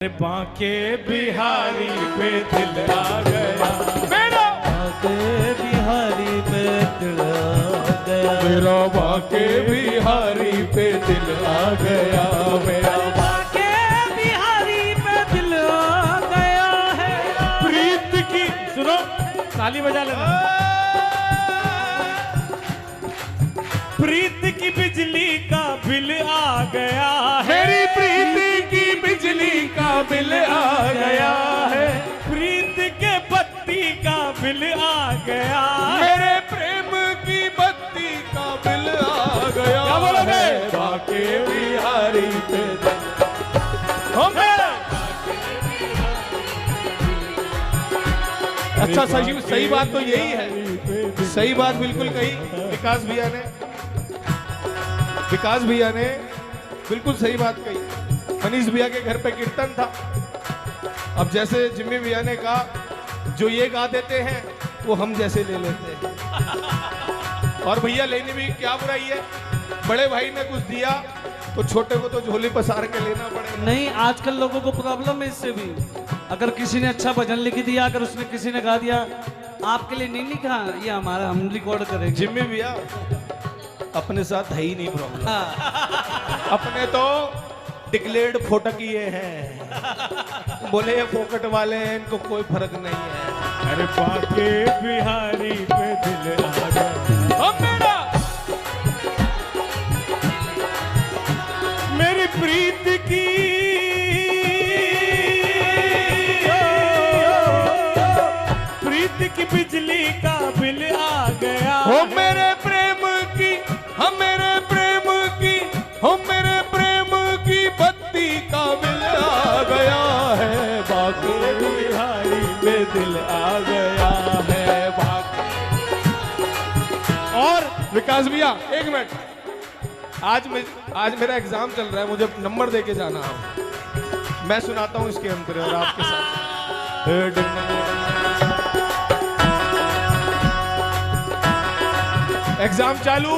बांके बिहारी पे दिल आ गया मेरा, बांके बिहारी पे दिल आ गया मेरा बांके बिहारी पे दिल आ गया, मेरा बांके बिहारी पे दिल आ गया है। प्रीत की सुनो, ताली बजा लेना। प्रीत की बिजली का बिल आ गया है, मेरी प्रीत की बिजली का बिल आ गया है, प्रीत के बत्ती का बिल आ गया, मेरे प्रेम की बत्ती का बिल आ गया। क्या बोलोगे? बांके बिहारी पे दिल हो मेरा। अच्छा, सही बात तो यही है, सही बात बिल्कुल कही विकास भैया ने बिल्कुल सही बात कही। मनीष भैया के घर पे कीर्तन था। अब जैसे जिम्मी भैया ने कहा, जो ये गा देते हैं वो हम जैसे ले लेते हैं। और भैया लेने भी क्या बुराई है, बड़े भाई ने कुछ दिया तो छोटे को तो झोली पसार के लेना पड़ेगा। नहीं, आजकल लोगों को प्रॉब्लम है इससे भी। अगर किसी ने अच्छा भजन लिख दिया, अगर उसने किसी ने गा दिया, आपके लिए नहीं लिखा, ये हमारा, हम रिकॉर्ड करेंगे। जिम्मी भैया अपने साथ है ही नहीं प्रॉब्लम। अपने तो डिक्लेयर्ड फोटक ये हैं, बोले ये फोकट वाले हैं, इनको कोई फर्क नहीं है। अरे बांके बिहारी पे दिल आ गया ओ मेरा, मेरी प्रीत की प्रीत की बिजली का बिल आ गया, हो मेरे प्रेम की, हम मेरे प्रेम की, हो मेरे प्रेम की बत्ती का बिल आ गया है। बांके बिहारी पे दिल आ गया है, बांके। और विकास भैया एक मिनट, आज मेरा एग्जाम चल रहा है, मुझे नंबर देके जाना है। मैं सुनाता हूँ इसके अंतर और आपके साथ। एग्जाम चालू,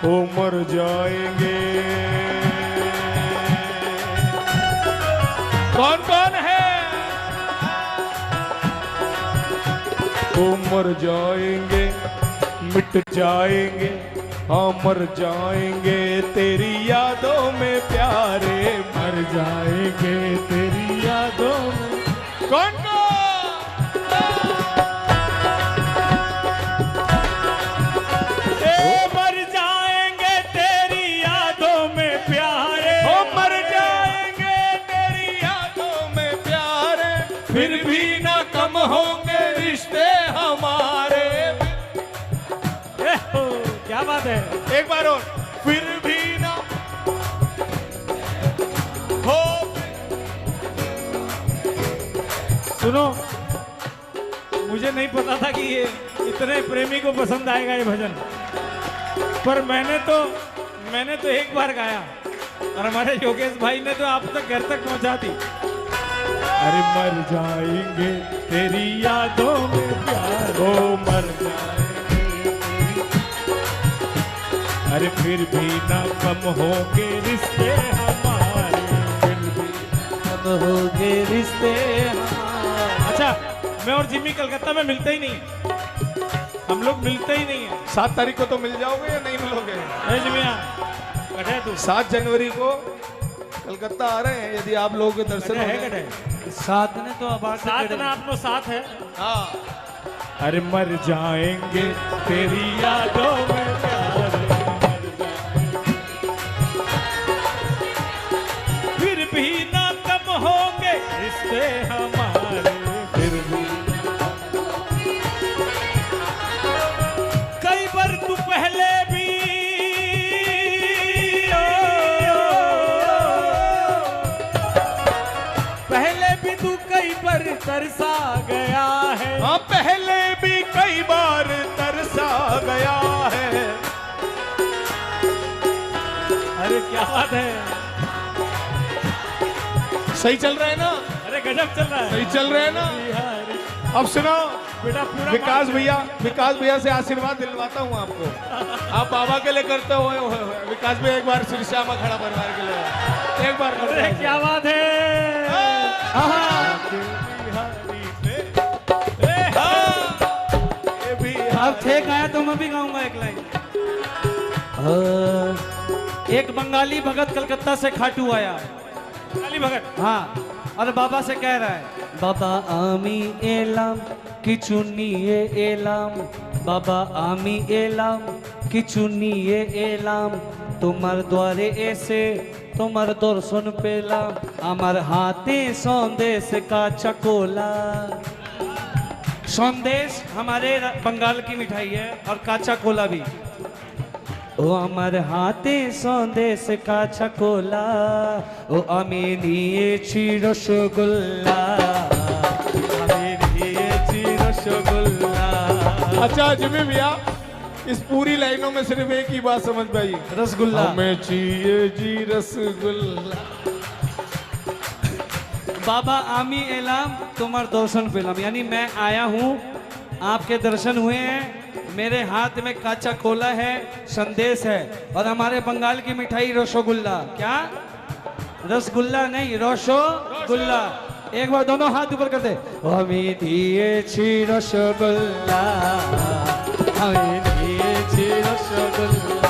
ओ मर जाएंगे। कौन कौन है? ओ मर जाएंगे, मिट जाएंगे, हाँ मर जाएंगे तेरी यादों में प्यारे, मर जाएंगे तेरी यादों में। कौन कौन? मर जाएंगे तेरी यादों में प्यारे, हो मर जाएंगे तेरी यादों में प्यारे, फिर भी ना कम होंगे रिश्ते हमारे। क्या बात है। एक बार और, फिर भी ना हो। सुनो, मुझे नहीं पता था कि ये इतने प्रेमी को पसंद आएगा ये भजन, पर मैंने तो एक बार गाया और हमारे योगेश भाई ने तो आप तक घर तक पहुंचा दी। अरे मर जाएंगे तेरी यादों में प्यार, ओ मर जाएंगे, अरे फिर भी ना कम होंगे रिश्ते हमारे, फिर भी अब हो गए रिश्ते हमारे। अच्छा, मैं और जिम्मी कलकत्ता में मिलते ही नहीं, हम लोग मिलते ही नहीं है। 7 तारीख को तो मिल जाओगे या नहीं मिलोगे? जिमिया कटे तू 7 जनवरी को कलकत्ता आ रहे हैं, यदि आप लोगों के दर्शन है हो कटे साथ ने तो अब साथ ना अपनो साथ है। हाँ, अरे मर जाएंगे तेरी यादों में प्यारे, फिर भी ना कम होंगे रिश्ते हमारे, फिर भी। कई बार तू पहले भी तू कई बार तरसा गया है, हाँ पहले भी कई बार तरसा गया है। अरे क्या बात है, सही चल रहा है ना? अरे गजब चल रहा है, सही चल रहा है ना? बिहारी। अब सुनो, बेटा पूरा विकास भैया से आशीर्वाद दिलवाता हूँ आपको। आप बाबा के लिए करते हुए, विकास भैया एक बार श्री श्यामा खड़ा परिवार के लिए। एक बार करते अरे हैं। क्या बात है। हाँ। ये भी अब थे गाया तो मैं भी गाऊंगा एक लाइन। एक बंगाली भगत कलकत्ता से खाटू आया। काली भगत। हाँ, और बाबा से कह रहा है, बाबा आमी एलाम किचु निये एलाम, बाबा आमी एलाम किचु निये एलाम, তোমার দ্বারে এসে তোমার দর্শন পেলাম, আমার হাতে সন্দেশ का चकोला। संदेश हमारे बंगाल की मिठाई है और काचा कोला भी। ও আমার হাতে সন্দেশ কাছা কোলা, ও আমি নিয়েছি রসগোল্লা, আমি নিয়েছি রসগোল্লা। अच्छा जिम्मी भैया, इस पूरी लाइनों में सिर्फ एक ही बात समझ पाई, रसगुल्ला। हमें चाहिए जी रसगुल्ला। बाबा आमी एलाम तुम्हार दर्शन पेलाम, यानी मैं आया हूँ, आपके दर्शन हुए हैं, मेरे हाथ में काचा कोला है, संदेश है, और हमारे बंगाल की मिठाई रसगुल्ला। क्या? रसगुल्ला नहीं, रसगुल्ला। एक बार दोनों हाथ ऊपर कर दे। আমি দিয়েছি রসগোল্লা, আমি দিয়েছি রসগোল্লা,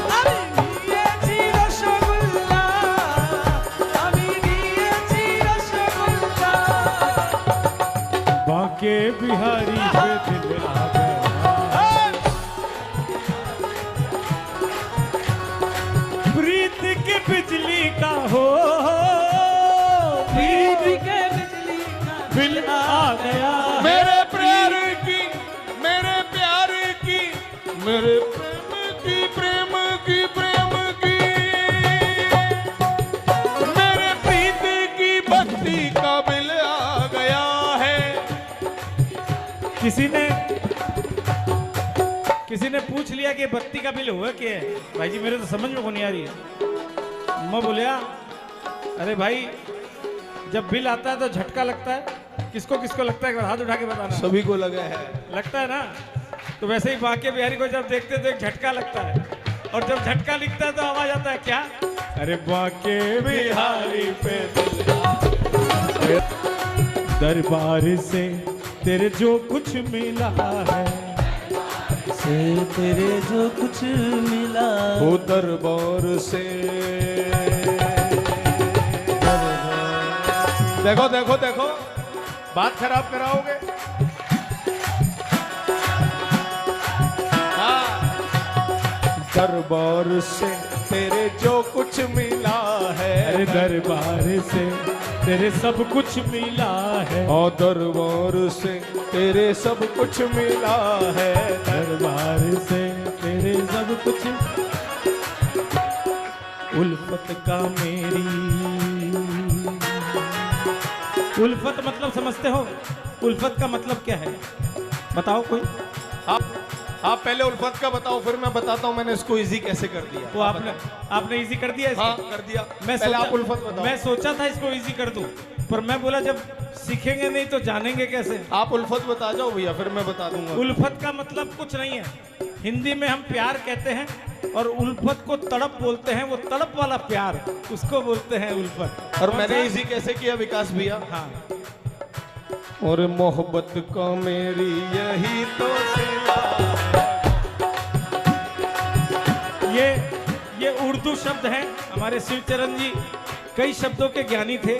আমি দিয়েছি রসগোল্লা, আমি দিয়েছি রসগোল্লা। बांके बिहारी पे दिल आ गया, प्रीत के बिजली का हो, प्रीत के बिजली का बिल आ गया। मेरे प्यार की, मेरे प्यार की, मेरे प्रेम की, प्रेम की, मेरे प्रीत की बत्ती का बिल आ गया है। किसी ने पूछ लिया कि बत्ती का बिल हुआ क्या है। भाई जी मेरे तो समझ में को नहीं आ रही है। मैं बोलिया अरे भाई जब बिल आता है तो झटका लगता है, किसको किसको लगता है, एक बार हाथ उठा के बताना। सभी को लगा है, लगता है ना। तो वैसे ही बांके बिहारी को जब देखते तो एक झटका लगता है, और जब झटका लिखता है तो आवाज आता है क्या, अरे बांके बिहारी पे दिल, दरबार से तेरे जो कुछ मिला है, से तेरे जो कुछ मिला, वो दरबार से। देखो देखो देखो, बात खराब कराओगे। हाँ, दरबार से तेरे जो कुछ मिला है, अरे दरबार से तेरे सब कुछ मिला है, और दरबार से तेरे सब कुछ मिला है, दरबार से तेरे सब कुछ। उल्फत का मेरी, उल्फत मतलब समझते हो? उल्फत का मतलब क्या है बताओ कोई। आप पहले उल्फत का बताओ, फिर मैं बताता हूँ मैंने इसको इजी कैसे कर दिया। तो आपने इजी कर दिया इसको? हाँ कर दिया। मैं पहले सोचा, आप उल्फत बताओ। मैं सोचा था इसको इजी कर दूं, पर मैं बोला जब सीखेंगे नहीं तो जानेंगे कैसे। आप उल्फत बता जाओ भैया, फिर मैं बता दूंगा। उल्फत का मतलब कुछ नहीं है, हिंदी में हम प्यार कहते हैं, और उल्फत को तड़प बोलते हैं, वो तड़प वाला प्यार उसको बोलते हैं उल्फत। और मैंने इजी कैसे किया विकास भैया? हाँ, और मोहब्बत का मेरी यही तो सिला। ये उर्दू शब्द हैं। हमारे शिवचरण जी कई शब्दों के ज्ञानी थे,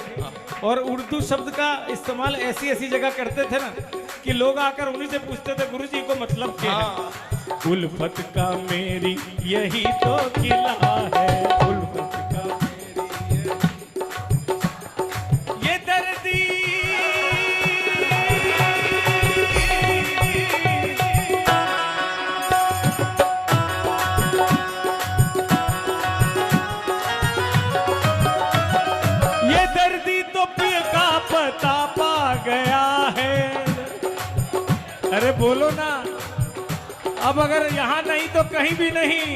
और उर्दू शब्द का इस्तेमाल ऐसी ऐसी जगह करते थे ना कि लोग आकर उन्हीं से पूछते थे गुरु जी को मतलब क्या है। उल्फत का मेरी यही तो किला है, उल्फत का मेरी ये दर्दी, ये दर्दी तो पिए का पता पा गया है। अरे बोलो ना, अब अगर यहाँ नहीं तो कहीं भी नहीं,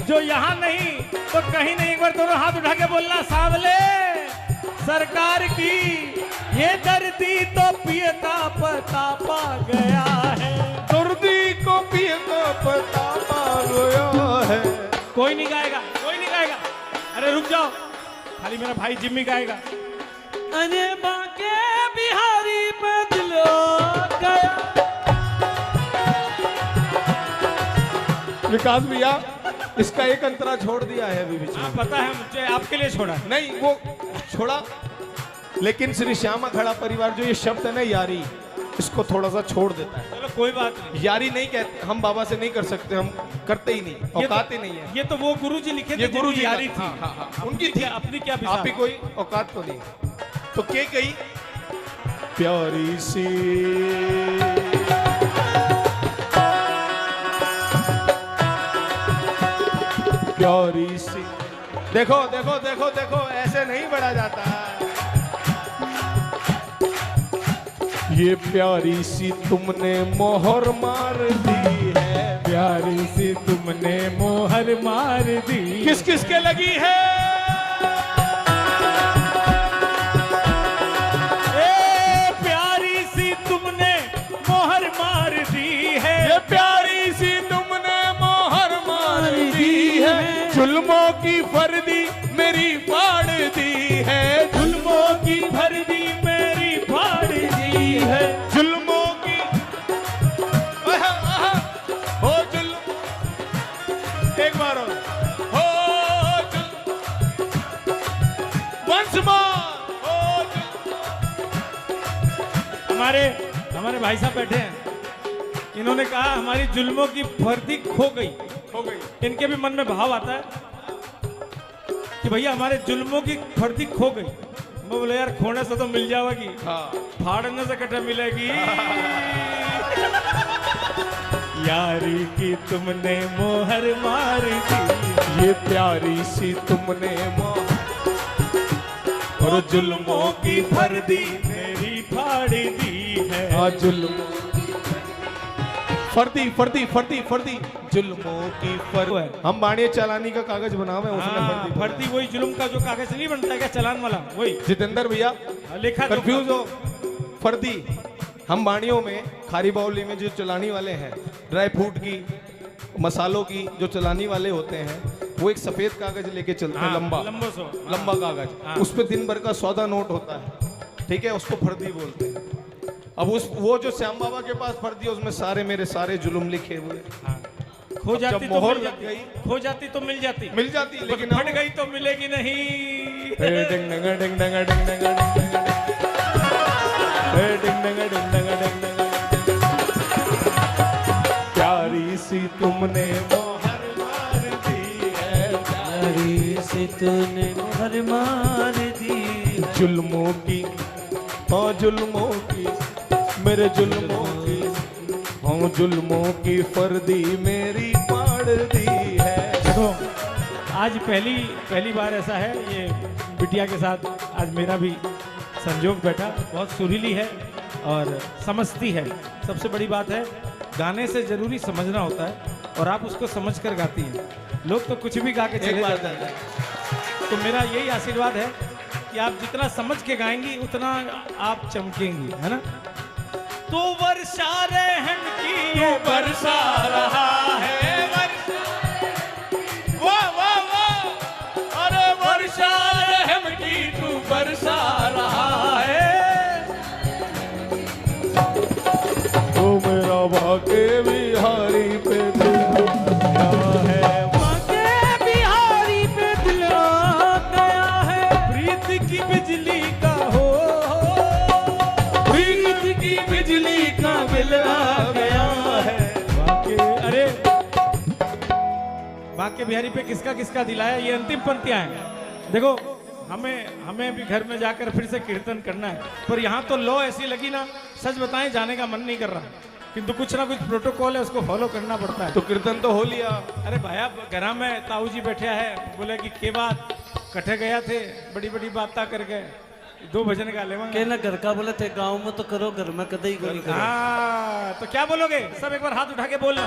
जो यहाँ नहीं तो कहीं नहीं। एक बार दोनों हाथ उठा के बोलना, सांवले सरकार की ये दर्दी तो पिए का पता पा गया है, दर्दी को पिए का पता पा गया है। कोई नहीं गाएगा, कोई नहीं गाएगा। अरे अरे रुक जाओ, खाली मेरा भाई जिम्मी गाएगा। अरे बाके बिहारी पे दिल गया। विकास भैया इसका एक अंतरा छोड़ दिया है अभी बीच में। हाँ पता है मुझे, आपके लिए छोड़ा है। नहीं वो छोड़ा, लेकिन श्री श्यामा खड़ा परिवार जो ये शब्द है ना यारी, इसको थोड़ा सा छोड़ देता है। चलो कोई बात नहीं। यारी नहीं कहते हम, बाबा से नहीं कर सकते, हम करते ही नहीं, औकात ही नहीं है। ये तो वो गुरुजी लिखे थे, ये गुरु जी यारी का- थी। हाँ, हाँ, हाँ, उनकी थी। अपनी क्या आप ही कोई औकात तो नहीं। तो के कही प्यारी सी प्यारी सी, देखो देखो देखो देखो ऐसे नहीं बढ़ा जाता। ये प्यारी सी तुमने मोहर मार दी है, प्यारी सी तुमने मोहर मार दी। किस किस के लगी है? ए प्यारी सी तुमने मोहर मार दी है, ये प्यारी सी तुमने मोहर मार दी है, जुल्मों की फर्दी मेरी फाड़ दी है, जुल्मों की फर्दी मेरी फाड़ दी है। जुल्मों की हो जुल्म, एक बार और हो वंस मोर हो हमारे भाई साहब बैठे हैं, इन्होंने कहा हमारी जुल्मों की फर्दी खो गई। हो गई। इनके भी मन में भाव आता है कि भैया हमारे जुल्मों की फर्दी खो गई। मैं बोले यार खोने से तो मिल जाएगी, हाँ फाड़ने से कटे मिलेगी। यारी की तुमने मोहर मार दी, ये प्यारी सी तुमने मोहर और जुल्मों की फर्दी मेरी फाड़ दी है। जुल्म फर्दी फर्दी फर्दी फर्दी जुल्मों की वो फर्दी। है। हम बाणिया चालानी का कागज बनावे उसने हाँ, फर्दी बोला। फर्दी वही जुल्म का जो कागज नहीं बनता है क्या, चालान वाला वही जितेंद्र भैया लिखा कंफ्यूज हो। फर्दी हम बाणियों में खारी बाउली में जो चलानी वाले हैं, ड्राई फ्रूट की मसालों की जो चलानी वाले होते हैं, वो एक सफेद कागज लेके चलते हैं, लंबा लंबो सो लंबा कागज, हाँ। उस पे दिन भर का सौदा नोट होता है, ठीक है, उसको फर्दी बोलते हैं। अब उस वो जो श्याम बाबा के पास फर्दी है उसमें सारे मेरे सारे जुल्म लिखे हुए। हाँ। खो जाती जब तो मोहर मिल लग जाती, गई, खो जाती तो मिल जाती, मिल जाती, लेकिन फट गई तो मिलेगी नहीं। हे डिंग डंगा डिंग डंगा डिंग डंगा डिंग डंगा डिंग। हे डिंग डंगा डिंग डंगा डिंग डंगा। प्यारी सी तुमने मोहर मार दी है, प्यारी से तूने मोहर मार दी। जुल्मों की हाँ जुल्मों की मेरे जुल्मों की हाँ जुल्मों की फर्दी मेरी फाड़ दी है। देखो आज पहली बार ऐसा है, ये बिटिया के साथ आज मेरा भी संजोग बैठा। बहुत सुरीली है और समझती है, सबसे बड़ी बात है गाने से जरूरी समझना होता है, और आप उसको समझ कर गाती हैं। लोग तो कुछ भी गा के चले जाते हैं। तो मेरा यही आशीर्वाद है कि आप जितना समझ के गाएंगी उतना आप चमकेंगी, है ना। तो वर्षा रहम की ये बरसा रहा है, वाह वाह वाह, अरे वर्षा रहम की तू बरसा रहा है। तो मेरा भाग्य बिहारी पे दिल आया है, बाके बिहारी पे दिल आ गया है। प्रीत की बिजली का हो, प्रीत की बिजली का बिल आ गया है। अरे बाके बिहारी पे किसका किसका दिलाया, ये अंतिम पंक्तियां हैं। देखो हमें भी घर में जाकर फिर से कीर्तन करना है, पर यहाँ तो लौ ऐसी लगी ना, सच बताएं जाने का मन नहीं कर रहा, किंतु कुछ ना कुछ प्रोटोकॉल है, उसको फॉलो करना पड़ता है। तो कीर्तन तो हो लिया। अरे भाया घर में ताऊ जी बैठे है, बोले कि के बात कट्ठे गया थे, बड़ी बड़ी बात कर गए, 2 भजन गा ले के ना घर का बोले थे, गाँव में तो करो, घर में कदई करी करो। हाँ तो क्या बोलोगे, सब एक बार हाथ उठा के बोलना।